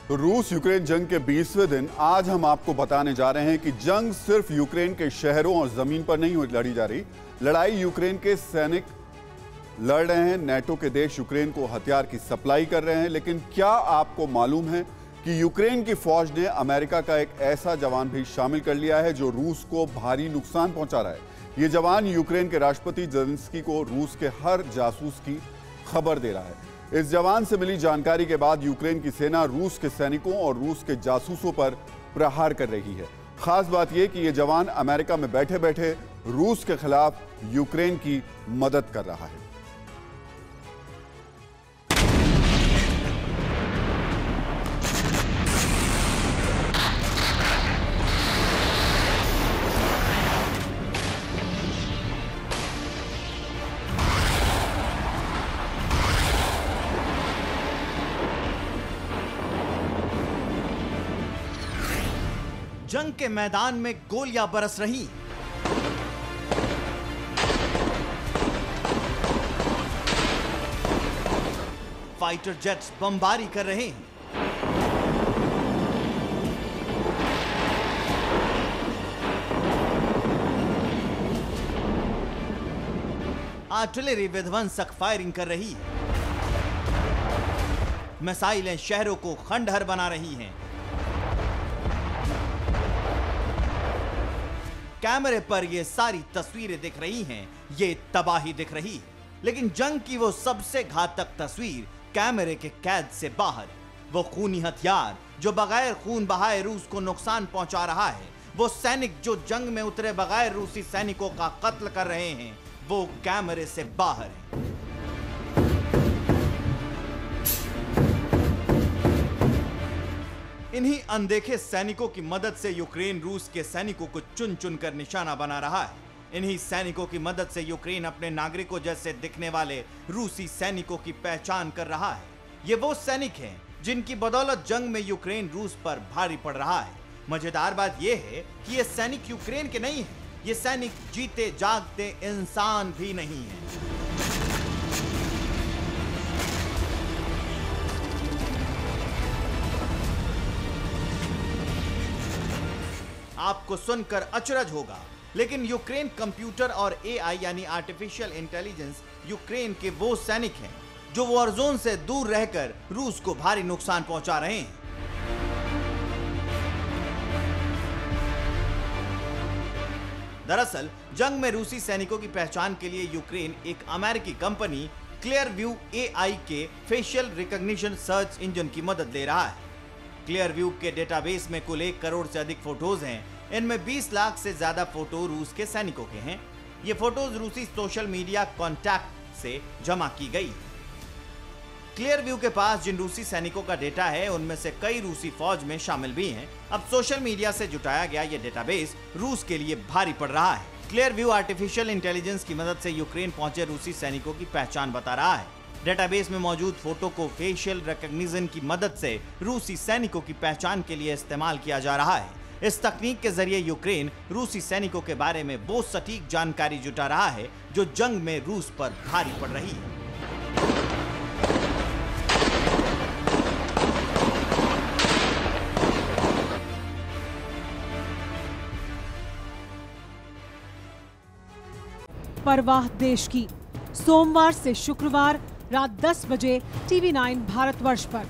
तो रूस यूक्रेन जंग के 20वें दिन आज हम आपको बताने जा रहे हैं कि जंग सिर्फ यूक्रेन के शहरों और जमीन पर नहीं लड़ी जा रही। लड़ाई यूक्रेन के सैनिक लड़ रहे हैं, नेटो के देश यूक्रेन को हथियार की सप्लाई कर रहे हैं। लेकिन क्या आपको मालूम है कि यूक्रेन की फौज ने अमेरिका का एक ऐसा जवान भी शामिल कर लिया है जो रूस को भारी नुकसान पहुंचा रहा है। यह जवान यूक्रेन के राष्ट्रपति जेलेंस्की को रूस के हर जासूस की खबर दे रहा है। इस जवान से मिली जानकारी के बाद यूक्रेन की सेना रूस के सैनिकों और रूस के जासूसों पर प्रहार कर रही है। खास बात यह कि यह जवान अमेरिका में बैठे बैठे रूस के खिलाफ यूक्रेन की मदद कर रहा है। जंग के मैदान में गोलियां बरस रही। फाइटर जेट्स बमबारी कर रहे हैं। आर्टिलरी विध्वंसक फायरिंग कर रही है। मिसाइलें शहरों को खंडहर बना रही हैं। कैमरे पर ये सारी तस्वीरें दिख रही हैं, ये तबाही दिख रही है। लेकिन जंग की वो सबसे घातक तस्वीर कैमरे के कैद से बाहर, वो खूनी हथियार जो बगैर खून बहाए रूस को नुकसान पहुंचा रहा है, वो सैनिक जो जंग में उतरे बगैर रूसी सैनिकों का कत्ल कर रहे हैं, वो कैमरे से बाहर है। इन्हीं अनदेखे सैनिकों की मदद से यूक्रेन रूस के सैनिकों को चुन चुन कर निशाना बना रहा है। इन्हीं सैनिकों की मदद से यूक्रेन अपने नागरिकों जैसे दिखने वाले रूसी सैनिकों की पहचान कर रहा है। ये वो सैनिक हैं जिनकी बदौलत जंग में यूक्रेन रूस पर भारी पड़ रहा है। मजेदार बात यह है कि ये सैनिक यूक्रेन के नहीं है, ये सैनिक जीते जागते इंसान भी नहीं है। आपको सुनकर अचरज होगा, लेकिन यूक्रेन कंप्यूटर और एआई यानी आर्टिफिशियल इंटेलिजेंस यूक्रेन के वो सैनिक हैं जो वॉर जोन से दूर रहकर रूस को भारी नुकसान पहुंचा रहे हैं। दरअसल जंग में रूसी सैनिकों की पहचान के लिए यूक्रेन एक अमेरिकी कंपनी क्लियरव्यू एआई के फेशियल रिकॉग्निशन सर्च इंजन की मदद ले रहा है। क्लियरव्यू के डेटाबेस में कुल 1 करोड़ से अधिक फोटोज हैं। इनमें 20 लाख से ज्यादा फोटो रूस के सैनिकों के हैं। ये फोटोज रूसी सोशल मीडिया कॉन्टैक्ट से जमा की गई। क्लियरव्यू के पास जिन रूसी सैनिकों का डेटा है उनमें से कई रूसी फौज में शामिल भी हैं। अब सोशल मीडिया से जुटाया गया ये डेटाबेस रूस के लिए भारी पड़ रहा है। क्लियरव्यू आर्टिफिशियल इंटेलिजेंस की मदद से यूक्रेन पहुंचे रूसी सैनिकों की पहचान बता रहा है। डेटाबेस में मौजूद फोटो को फेशियल रिकॉग्निशन की मदद से रूसी सैनिकों की पहचान के लिए इस्तेमाल किया जा रहा है। इस तकनीक के जरिए यूक्रेन रूसी सैनिकों के बारे में वो सटीक जानकारी जुटा रहा है जो जंग में रूस पर भारी पड़ रही है। परवाह देश की, सोमवार से शुक्रवार रात 10 बजे TV9 भारतवर्ष पर।